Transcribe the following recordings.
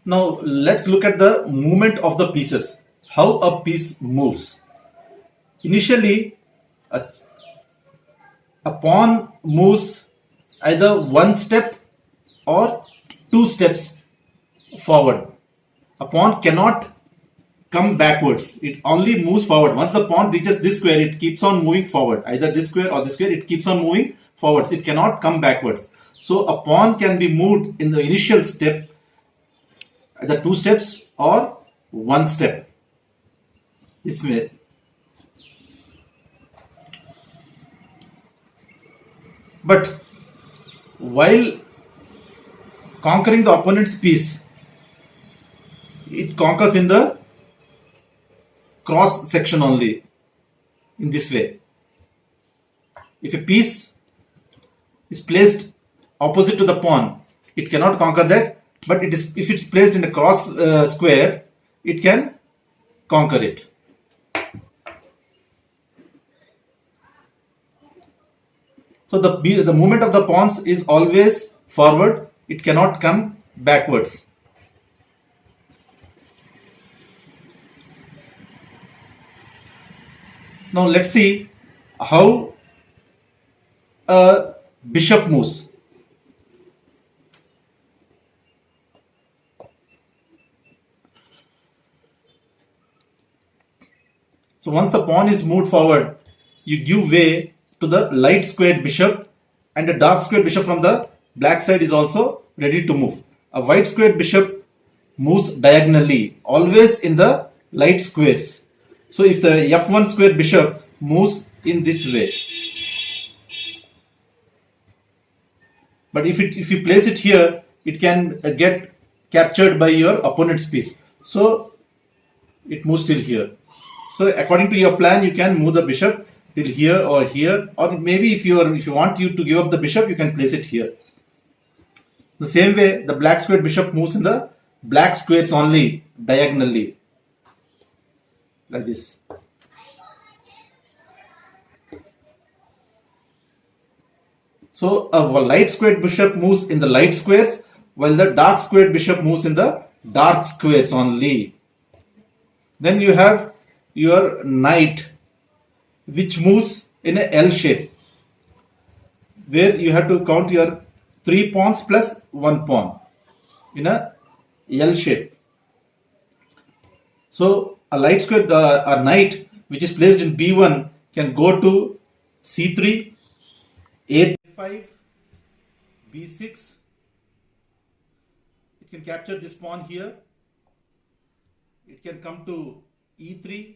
Now let's look at the movement of the pieces, how a piece moves. Initially, a pawn moves either one step or two steps forward. A pawn cannot come backwards. It only moves forward. Once the pawn reaches this square, it keeps on moving forward. Either this square or this square, it keeps on moving forwards. It cannot come backwards. So a pawn can be moved in the initial step, either two steps or one step. This way. But while conquering the opponent's piece, it conquers in the cross section only, in this way. If a piece is placed opposite to the pawn, it cannot conquer that, but if it's placed in a cross square, it can conquer it. So the movement of the pawns is always forward. It cannot come backwards. Now let's see how a bishop moves. So once the pawn is moved forward, you give way to the light squared bishop, and a dark squared bishop from the black side is also ready to move. A white squared bishop moves diagonally, always in the light squares. So if the f1 squared bishop moves in this way, but if you place it here, it can get captured by your opponent's piece. So it moves till here. So according to your plan, you can move the bishop till here, or maybe if you want to give up the bishop, you can place it here. The same way, the black squared bishop moves in the black squares only, diagonally, like this. So a light squared bishop moves in the light squares, while the dark squared bishop moves in the dark squares only. Then you have your knight, which moves in a L shape, where you have to count your 3 pawns plus 1 pawn in a L shape. So a light squared a knight which is placed in B1 can go to C3, A5, B6. It can capture this pawn here. It can come to E3,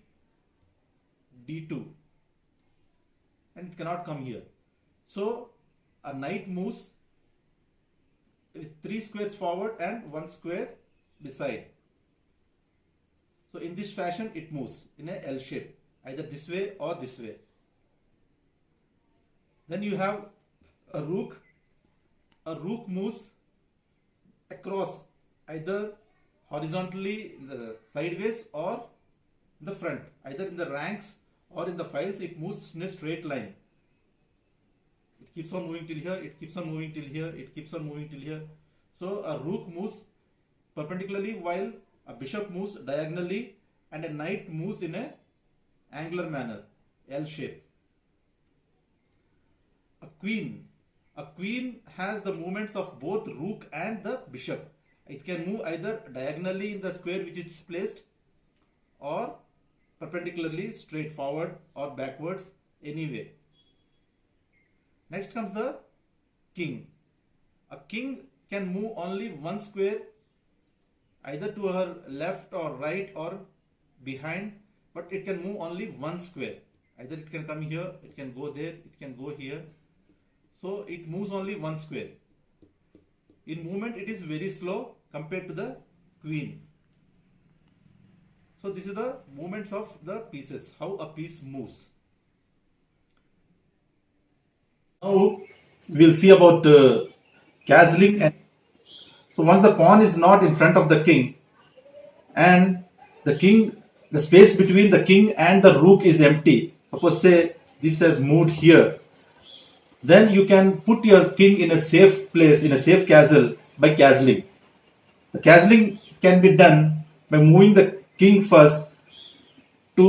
D2, and it cannot come here. So a knight moves with 3 squares forward and 1 square beside. So in this fashion it moves in a L shape, either this way or this way. Then you have a rook. A rook moves across, either horizontally in the sideways or in the front, either in the ranks or in the files. It moves in a straight line. It keeps on moving till here, it keeps on moving till here, it keeps on moving till here. So a rook moves perpendicularly while a bishop moves diagonally, and a knight moves in a angular manner, L shape. A queen has the movements of both rook and the bishop. It can move either diagonally in the square which is placed, or perpendicularly straight forward or backwards, anyway. Next comes the king. A king can move only 1 square, either to her left or right or behind, but it can move only 1 square. Either it can come here, it can go there, it can go here. So it moves only 1 square. In movement it is very slow compared to the queen. So this is the movements of the pieces, how a piece moves. Now we'll see about castling. So once the pawn is not in front of the king, and the space between the king and the rook is empty, suppose say this has moved here, then you can put your king in a safe place, in a safe castle, by castling. The castling can be done by moving the king first to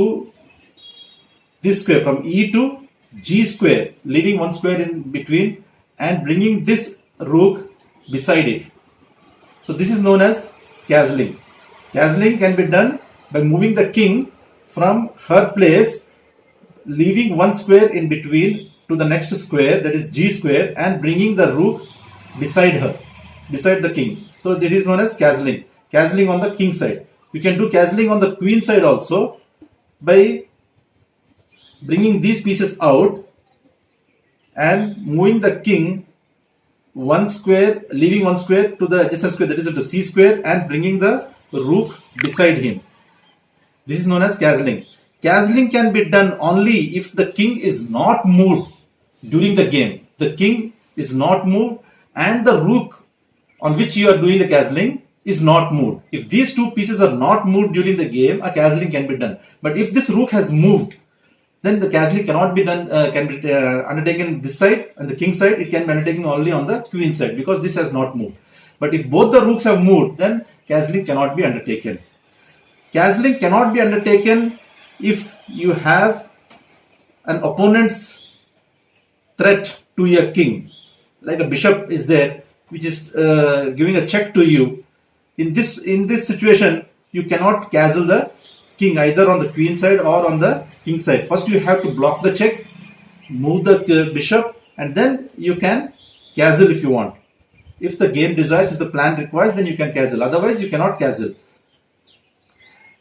this square from E to G square, leaving one square in between and bringing this rook beside it. So this is known as castling. Castling can be done by moving the king from her place, leaving one square in between to the next square, that is G square, and bringing the rook beside her, beside the king. So this is known as castling. Castling on the king side. You can do castling on the queen side also by bringing these pieces out and moving the king one square, leaving one square to the adjacent square, that is to C square, and bringing the rook beside him. This is known as castling. Castling can be done only if the king is not moved during the game. The king is not moved and the rook on which you are doing the castling is not moved. If these two pieces are not moved during the game, a castling can be done. But if this rook has moved, then the castling cannot be done, can be undertaken this side and the king side. It can be undertaken only on the queen side because this has not moved. But if both the rooks have moved, then castling cannot be undertaken. Castling cannot be undertaken if you have an opponent's threat to your king, like a bishop is there, which is giving a check to you. In this situation, you cannot castle the king either on the queen side or on the king side. First, you have to block the check, move the bishop, and then you can castle if you want. If the game desires, if the plan requires, then you can castle. Otherwise, you cannot castle.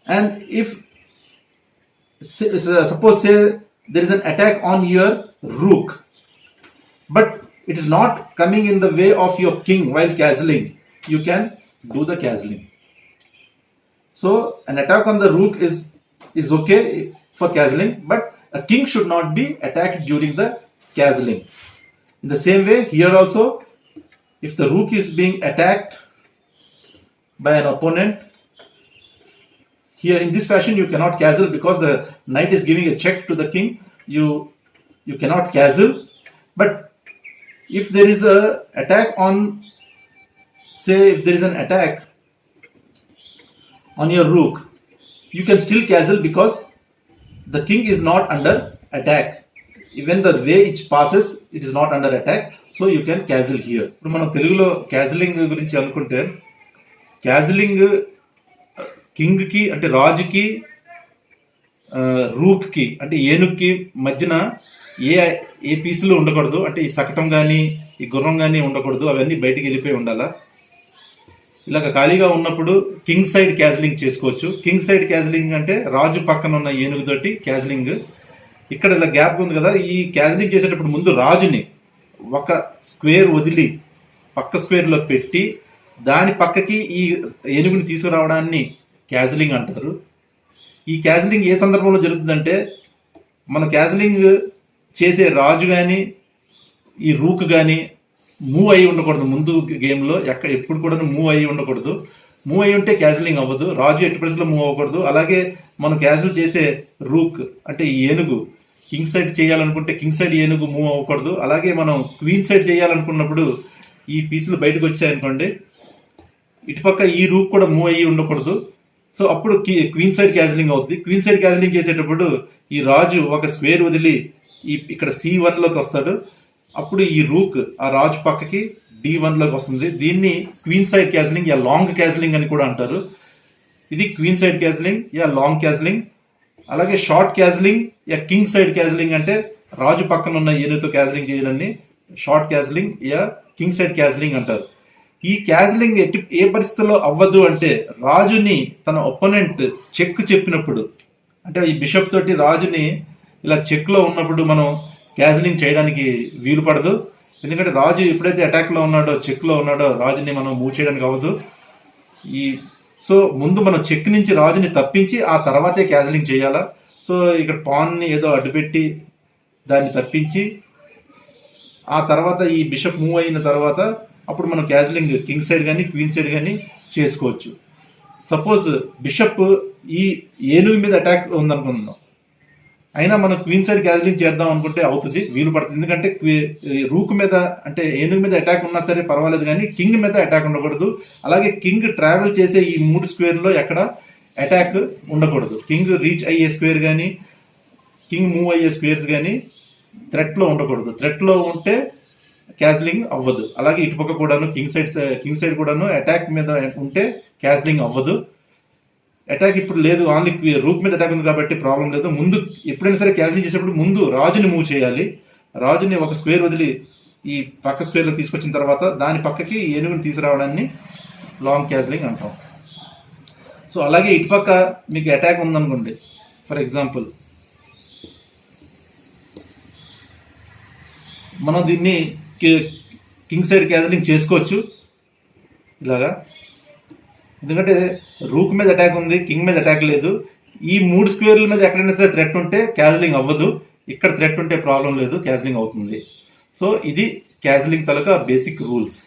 And if suppose say there is an attack on your rook, but it is not coming in the way of your king while castling, you can do the castling. So an attack on the rook is okay for castling, but a king should not be attacked during the castling. In the same way, here also, if the rook is being attacked by an opponent, here in this fashion you cannot castle because the knight is giving a check to the king. You cannot castle. But if there is a attack on, say if there is an attack on your rook, you can still castle because the king is not under attack. Even the way it passes, it is not under attack. So you can castle here. ఇప్పుడు మనం తెలుగులో క్యాజిలింగ్ గురించి అనుకుంటే, క్యాజిలింగ్ king కి అంటే రాజుకి rook కి అంటే ఏనుగుకి మధ్యన ఏ పీసులు ఉండకూడదు. అంటే ఈ సకటం కానీ ఈ గుర్రం కానీ ఉండకూడదు. అవన్నీ బయటికి వెళ్ళిపోయి ఉండాలా. ఇలాగ ఖాళీగా ఉన్నప్పుడు కింగ్ సైడ్ క్యాజిలింగ్ చేసుకోవచ్చు. కింగ్ సైడ్ క్యాజిలింగ్ అంటే రాజు పక్కన ఉన్న ఏనుగుతోటి క్యాజిలింగ్. ఇక్కడ ఇలా గ్యాప్ ఉంది కదా, ఈ క్యాజిలింగ్ చేసేటప్పుడు ముందు రాజుని ఒక స్క్వేర్ వదిలి పక్క స్క్వేర్లో పెట్టి దాని పక్కకి ఈ ఏనుగుని తీసుకురావడాన్ని క్యాజిలింగ్ అంటారు. ఈ క్యాజిలింగ్ ఏ సందర్భంలో జరుగుతుందంటే, మన క్యాజిలింగ్ చేసే రాజు కానీ ఈ రూక్ కానీ మూవ్ అయ్యి ఉండకూడదు. ముందు గేమ్లో ఎప్పుడు కూడా మూవ్ అయ్యి ఉండకూడదు. మూవ్ అయ్యి ఉంటే క్యాజిలింగ్ అవ్వదు. రాజు ఎట్టి పరిస్థితుల్లో మూవ్ అవ్వకూడదు. అలాగే మనం క్యాజిల్ చేసే రూక్ అంటే ఈ ఏనుగు కింగ్ సైడ్ చేయాలనుకుంటే కింగ్ సైడ్ ఏనుగు మూవ్ అవ్వకూడదు. అలాగే మనం క్వీన్ సైడ్ చేయాలనుకున్నప్పుడు ఈ పీసులు బయటకు వచ్చాయనుకోండి, ఇటుపక్క ఈ రూక్ కూడా మూవ్ అయ్యి ఉండకూడదు. సో అప్పుడు క్వీన్ సైడ్ క్యాజిలింగ్ అవుతుంది. క్వీన్ సైడ్ క్యాజిలింగ్ చేసేటప్పుడు ఈ రాజు ఒక స్క్వేర్ వదిలి ఇక్కడ C1లోకి వస్తాడు. అప్పుడు ఈ రూక్ ఆ రాజు పక్కకి D1లోకి వస్తుంది. దీన్ని క్వీన్ సైడ్ క్యాజిలింగ్ యా లాంగ్ క్యాజిలింగ్ అని కూడా అంటారు. ఇది క్వీన్ సైడ్ క్యాజిలింగ్ యా లాంగ్ క్యాజిలింగ్. అలాగే షార్ట్ క్యాజిలింగ్ యా కింగ్ సైడ్ క్యాజిలింగ్ అంటే రాజు పక్కన ఉన్న ఏనుగుతో క్యాజిలింగ్ చేయడాన్ని షార్ట్ క్యాజిలింగ్ యా కింగ్ సైడ్ క్యాజిలింగ్ అంటారు. ఈ క్యాజిలింగ్ ఏ పరిస్థితుల్లో అవ్వదు అంటే, రాజుని తన ఒపోనెంట్ చెక్ చెప్పినప్పుడు, అంటే ఈ బిషప్ తోటి రాజుని ఇలా చెక్లో ఉన్నప్పుడు మనం క్యాజిలింగ్ చేయడానికి వీలు పడదు. ఎందుకంటే రాజు ఎప్పుడైతే అటాక్లో ఉన్నాడో, చెక్లో ఉన్నాడో, రాజుని మనం మూవ్ చేయడానికి అవ్వదు. సో ముందు మనం చెక్ నుంచి రాజుని తప్పించి ఆ తర్వాతే క్యాజిలింగ్ చేయాలా. సో ఇక్కడ పాన్ని ఏదో అడ్డుపెట్టి దాన్ని తప్పించి ఆ తర్వాత ఈ బిషప్ మూవ్ అయిన తర్వాత అప్పుడు మనం క్యాజిలింగ్ కింగ్ సైడ్ కానీ క్వీన్ సైడ్ కానీ చేసుకోవచ్చు. సపోజ్ బిషప్ ఈ ఏనుగు మీద అటాక్ ఉందనుకుందాం. అయినా మనం క్వీన్ సైడ్ క్యాజిలింగ్ చేద్దాం అనుకుంటే అవుతుంది, వీలు పడుతుంది. ఎందుకంటే రూక్ మీద అంటే ఏనుగు మీద అటాక్ ఉన్నా సరే పర్వాలేదు, కానీ కింగ్ మీద అటాక్ ఉండకూడదు. అలాగే కింగ్ ట్రావెల్ చేసే ఈ 3 స్క్వేర్లో ఎక్కడ అటాక్ ఉండకూడదు. కింగ్ రీచ్ అయ్యే స్క్వేర్ కానీ కింగ్ మూవ్ అయ్యే స్క్వేర్స్ కానీ థ్రెట్లో ఉండకూడదు. థ్రెట్లో ఉంటే క్యాజిలింగ్ అవ్వదు. అలాగే ఇటుపక్క కూడాను కింగ్ సైడ్ కూడాను అటాక్ మీద ఉంటే క్యాజిలింగ్ అవ్వదు. అటాక్ ఇప్పుడు లేదు, ఓన్లీ రూక్ మీద అటాక్ ఉంది కాబట్టి ప్రాబ్లం లేదు. ముందు ఎప్పుడైనా సరే క్యాజిలింగ్ చేసేటప్పుడు ముందు రాజుని మూవ్ చేయాలి. రాజుని ఒక స్క్వేర్ వదిలి ఈ పక్క స్క్వేర్లో తీసుకొచ్చిన తర్వాత దాని పక్కకి ఏనుగుని తీసుకురావడాన్ని లాంగ్ క్యాజిలింగ్ అంటాం. సో అలాగే ఇటుపక్క మీకు అటాక్ ఉందనుకోండి, ఫర్ ఎగ్జాంపుల్ మనం దీన్ని కింగ్ సైడ్ క్యాజిలింగ్ చేసుకోవచ్చు ఇలాగా. ఎందుకంటే రూక్ మీద అటాక్ ఉంది, కింగ్ మీద అటాక్ లేదు. ఈ 3 స్క్వేర్ల మీద ఎక్కడైనా సరే థ్రెట్ ఉంటే క్యాజిలింగ్ అవ్వదు. ఇక్కడ థ్రెట్ ఉంటే ప్రాబ్లం లేదు, క్యాజిలింగ్ అవుతుంది. సో ఇది క్యాజిలింగ్ తాలూకా బేసిక్ రూల్స్.